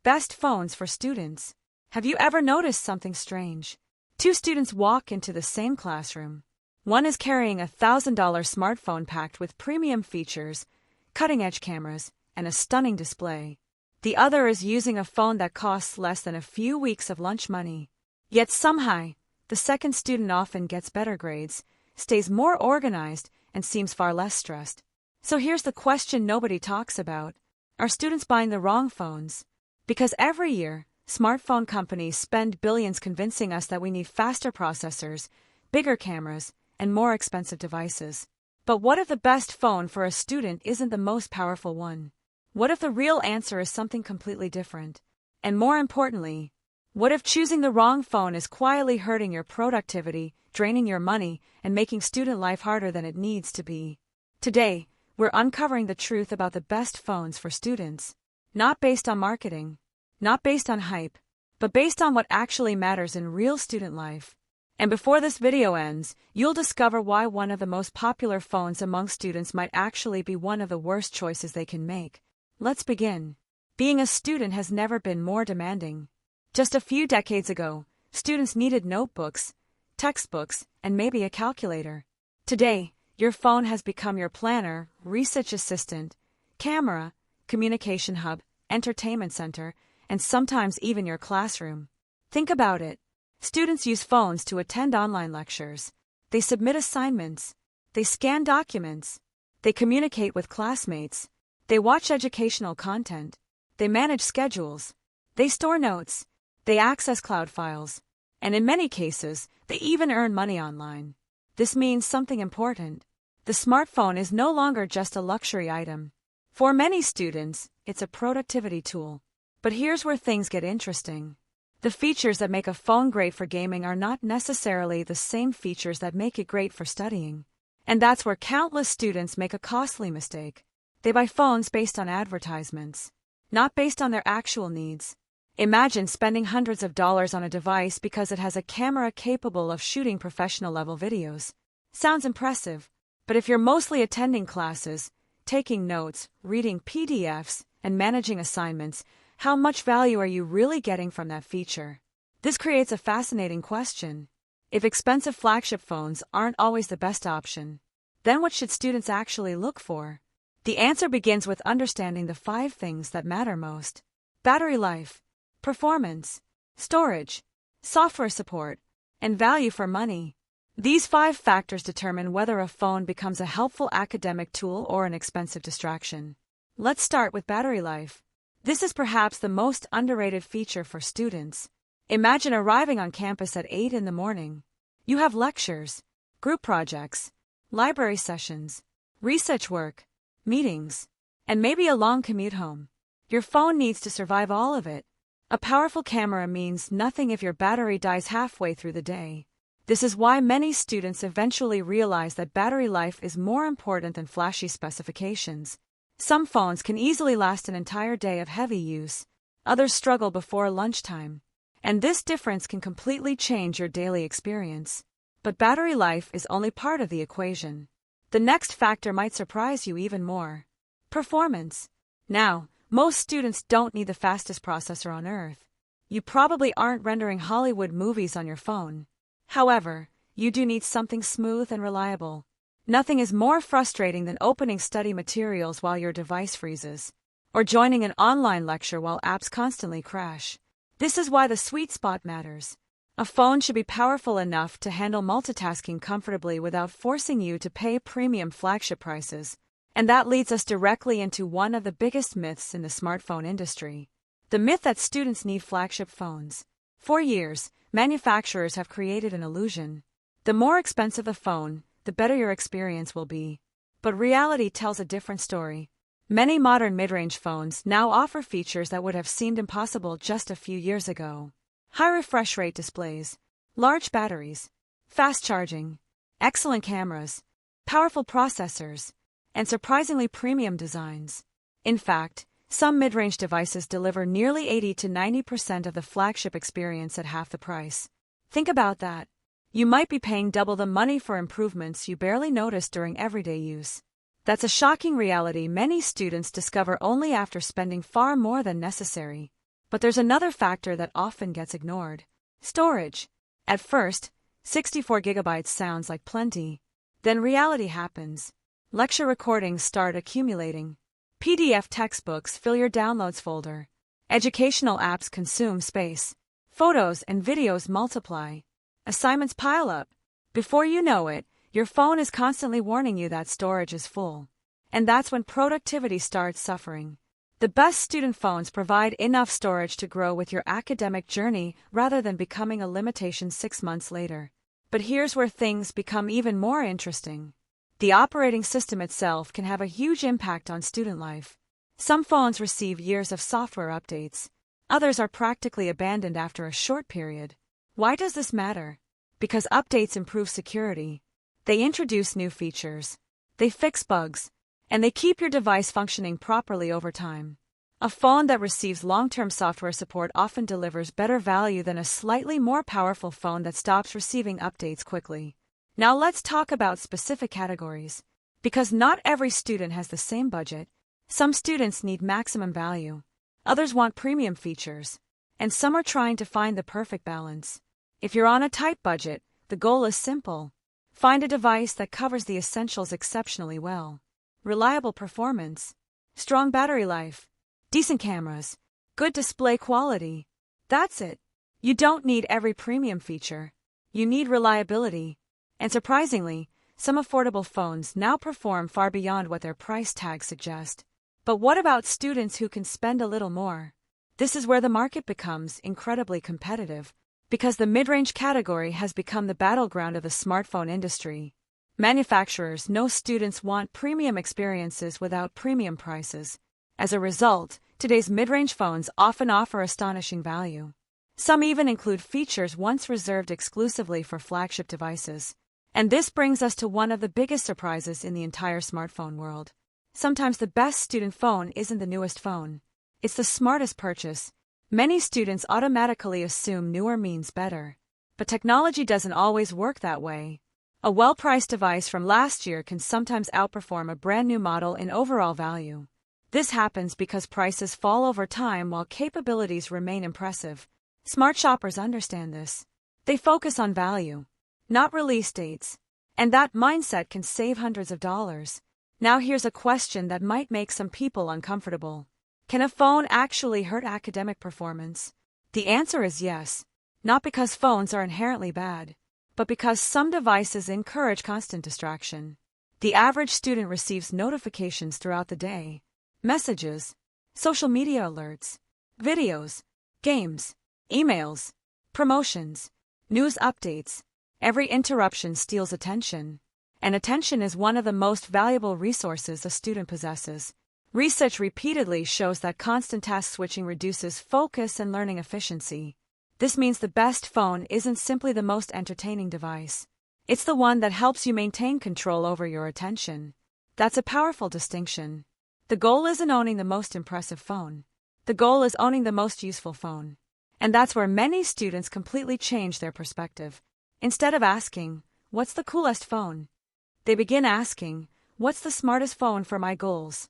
Best phones for students. Have you ever noticed something strange? Two students walk into the same classroom. One is carrying a $1,000 smartphone packed with premium features, cutting-edge cameras, and a stunning display. The other is using a phone that costs less than a few weeks of lunch money. Yet somehow, the second student often gets better grades, stays more organized, and seems far less stressed. So here's the question nobody talks about. Are students buying the wrong phones? Because every year, smartphone companies spend billions convincing us that we need faster processors, bigger cameras, and more expensive devices. But what if the best phone for a student isn't the most powerful one? What if the real answer is something completely different? And more importantly, what if choosing the wrong phone is quietly hurting your productivity, draining your money, and making student life harder than it needs to be? Today, we're uncovering the truth about the best phones for students. Not based on marketing, not based on hype, but based on what actually matters in real student life. And before this video ends, you'll discover why one of the most popular phones among students might actually be one of the worst choices they can make. Let's begin. Being a student has never been more demanding. Just a few decades ago, students needed notebooks, textbooks, and maybe a calculator. Today, your phone has become your planner, research assistant, camera, communication hub, entertainment center, and sometimes even your classroom. Think about it. Students use phones to attend online lectures. They submit assignments. They scan documents. They communicate with classmates. They watch educational content. They manage schedules. They store notes. They access cloud files. And in many cases, they even earn money online. This means something important. The smartphone is no longer just a luxury item. For many students, it's a productivity tool. But here's where things get interesting. The features that make a phone great for gaming are not necessarily the same features that make it great for studying. And that's where countless students make a costly mistake. They buy phones based on advertisements, not based on their actual needs. Imagine spending hundreds of dollars on a device because it has a camera capable of shooting professional-level videos. Sounds impressive, but if you're mostly attending classes, taking notes, reading PDFs, and managing assignments, how much value are you really getting from that feature? This creates a fascinating question. If expensive flagship phones aren't always the best option, then what should students actually look for? The answer begins with understanding the 5 things that matter most: battery life, performance, storage, software support, and value for money. These 5 factors determine whether a phone becomes a helpful academic tool or an expensive distraction. Let's start with battery life. This is perhaps the most underrated feature for students. Imagine arriving on campus at 8 in the morning. You have lectures, group projects, library sessions, research work, meetings, and maybe a long commute home. Your phone needs to survive all of it. A powerful camera means nothing if your battery dies halfway through the day. This is why many students eventually realize that battery life is more important than flashy specifications. Some phones can easily last an entire day of heavy use. Others struggle before lunchtime. And this difference can completely change your daily experience. But battery life is only part of the equation. The next factor might surprise you even more. Performance. Now, most students don't need the fastest processor on earth. You probably aren't rendering Hollywood movies on your phone. However, you do need something smooth and reliable. Nothing is more frustrating than opening study materials while your device freezes, or joining an online lecture while apps constantly crash. This is why the sweet spot matters. A phone should be powerful enough to handle multitasking comfortably without forcing you to pay premium flagship prices. And that leads us directly into one of the biggest myths in the smartphone industry. The myth that students need flagship phones. For years, manufacturers have created an illusion. The more expensive the phone, the better your experience will be. But reality tells a different story. Many modern mid-range phones now offer features that would have seemed impossible just a few years ago. High refresh rate displays, large batteries, fast charging, excellent cameras, powerful processors, and surprisingly premium designs. In fact, some mid-range devices deliver nearly 80 to 90% of the flagship experience at half the price. Think about that. You might be paying double the money for improvements you barely notice during everyday use. That's a shocking reality many students discover only after spending far more than necessary. But there's another factor that often gets ignored: storage. At first, 64 gigabytes sounds like plenty. Then reality happens. Lecture recordings start accumulating. PDF textbooks fill your downloads folder. Educational apps consume space. Photos and videos multiply. Assignments pile up. Before you know it, your phone is constantly warning you that storage is full. And that's when productivity starts suffering. The best student phones provide enough storage to grow with your academic journey rather than becoming a limitation 6 months later. But here's where things become even more interesting. The operating system itself can have a huge impact on student life. Some phones receive years of software updates. Others are practically abandoned after a short period. Why does this matter? Because updates improve security. They introduce new features. They fix bugs. And they keep your device functioning properly over time. A phone that receives long-term software support often delivers better value than a slightly more powerful phone that stops receiving updates quickly. Now let's talk about specific categories. Because not every student has the same budget. Some students need maximum value. Others want premium features. And some are trying to find the perfect balance. If you're on a tight budget, the goal is simple. Find a device that covers the essentials exceptionally well. Reliable performance, strong battery life, decent cameras, good display quality. That's it. You don't need every premium feature. You need reliability. And surprisingly, some affordable phones now perform far beyond what their price tags suggest. But what about students who can spend a little more? This is where the market becomes incredibly competitive, because the mid-range category has become the battleground of the smartphone industry. Manufacturers know students want premium experiences without premium prices. As a result, today's mid-range phones often offer astonishing value. Some even include features once reserved exclusively for flagship devices. And this brings us to one of the biggest surprises in the entire smartphone world. Sometimes the best student phone isn't the newest phone. It's the smartest purchase. Many students automatically assume newer means better. But technology doesn't always work that way. A well-priced device from last year can sometimes outperform a brand-new model in overall value. This happens because prices fall over time while capabilities remain impressive. Smart shoppers understand this. They focus on value, not release dates. And that mindset can save hundreds of dollars. Now here's a question that might make some people uncomfortable. Can a phone actually hurt academic performance? The answer is yes. Not because phones are inherently bad, but because some devices encourage constant distraction. The average student receives notifications throughout the day. Messages, social media alerts, videos, games, emails, promotions, news updates. Every interruption steals attention. And attention is one of the most valuable resources a student possesses. Research repeatedly shows that constant task switching reduces focus and learning efficiency. This means the best phone isn't simply the most entertaining device. It's the one that helps you maintain control over your attention. That's a powerful distinction. The goal isn't owning the most impressive phone. The goal is owning the most useful phone. And that's where many students completely change their perspective. Instead of asking, "What's the coolest phone?" they begin asking, "What's the smartest phone for my goals?"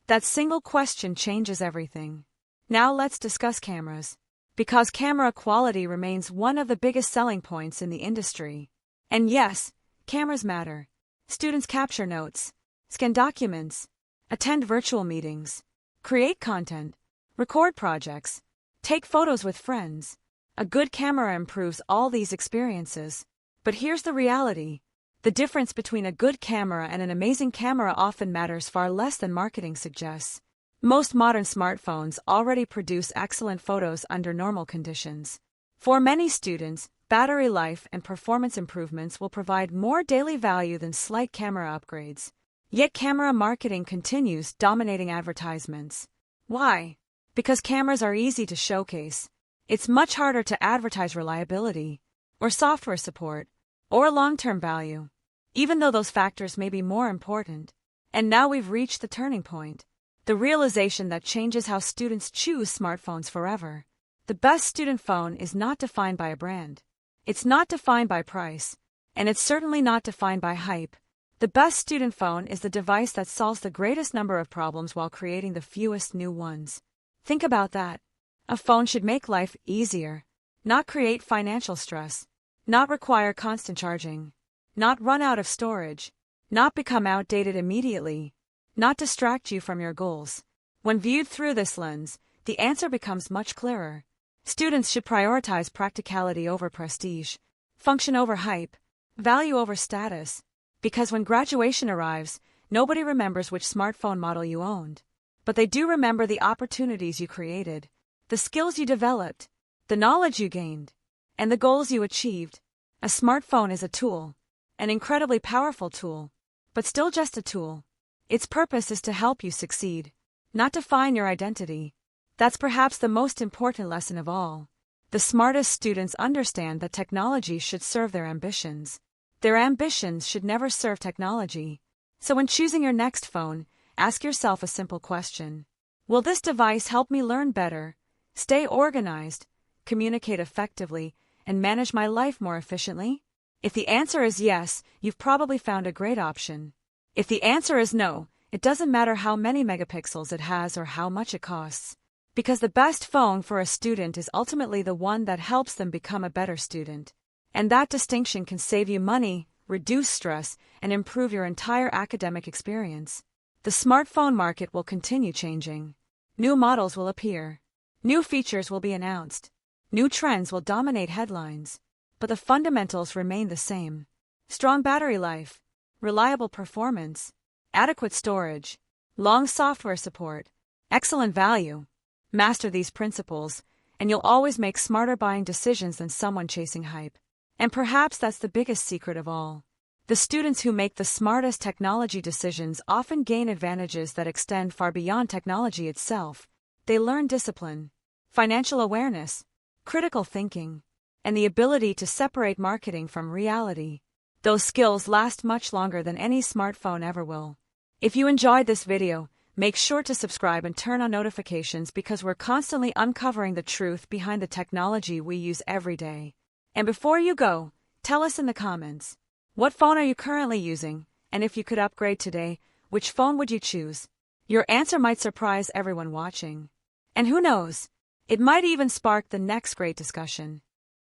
That single question changes everything. Now let's discuss cameras. Because camera quality remains one of the biggest selling points in the industry. And yes, cameras matter. Students capture notes, scan documents, attend virtual meetings, create content, record projects, take photos with friends. A good camera improves all these experiences. But here's the reality. The difference between a good camera and an amazing camera often matters far less than marketing suggests. Most modern smartphones already produce excellent photos under normal conditions. For many students, battery life and performance improvements will provide more daily value than slight camera upgrades. Yet camera marketing continues dominating advertisements. Why? Because cameras are easy to showcase. It's much harder to advertise reliability, or software support, or long-term value, even though those factors may be more important. And now we've reached the turning point. The realization that changes how students choose smartphones forever. The best student phone is not defined by a brand. It's not defined by price. And it's certainly not defined by hype. The best student phone is the device that solves the greatest number of problems while creating the fewest new ones. Think about that. A phone should make life easier, not create financial stress, not require constant charging, not run out of storage, not become outdated immediately, not distract you from your goals. When viewed through this lens, the answer becomes much clearer. Students should prioritize practicality over prestige, function over hype, value over status, because when graduation arrives, nobody remembers which smartphone model you owned. But they do remember the opportunities you created, the skills you developed, the knowledge you gained, and the goals you achieved. A smartphone is a tool, an incredibly powerful tool, but still just a tool. Its purpose is to help you succeed, not define your identity. That's perhaps the most important lesson of all. The smartest students understand that technology should serve their ambitions. Their ambitions should never serve technology. So when choosing your next phone, ask yourself a simple question. Will this device help me learn better, stay organized, communicate effectively, and manage my life more efficiently? If the answer is yes, you've probably found a great option. If the answer is no, it doesn't matter how many megapixels it has or how much it costs. Because the best phone for a student is ultimately the one that helps them become a better student. And that distinction can save you money, reduce stress, and improve your entire academic experience. The smartphone market will continue changing. New models will appear. New features will be announced. New trends will dominate headlines. But the fundamentals remain the same. Strong battery life, reliable performance, adequate storage, long software support, excellent value. Master these principles, and you'll always make smarter buying decisions than someone chasing hype. And perhaps that's the biggest secret of all. The students who make the smartest technology decisions often gain advantages that extend far beyond technology itself. They learn discipline, financial awareness, critical thinking, and the ability to separate marketing from reality. Those skills last much longer than any smartphone ever will. If you enjoyed this video, make sure to subscribe and turn on notifications because we're constantly uncovering the truth behind the technology we use every day. And before you go, tell us in the comments, what phone are you currently using? And if you could upgrade today, which phone would you choose? Your answer might surprise everyone watching. And who knows, it might even spark the next great discussion.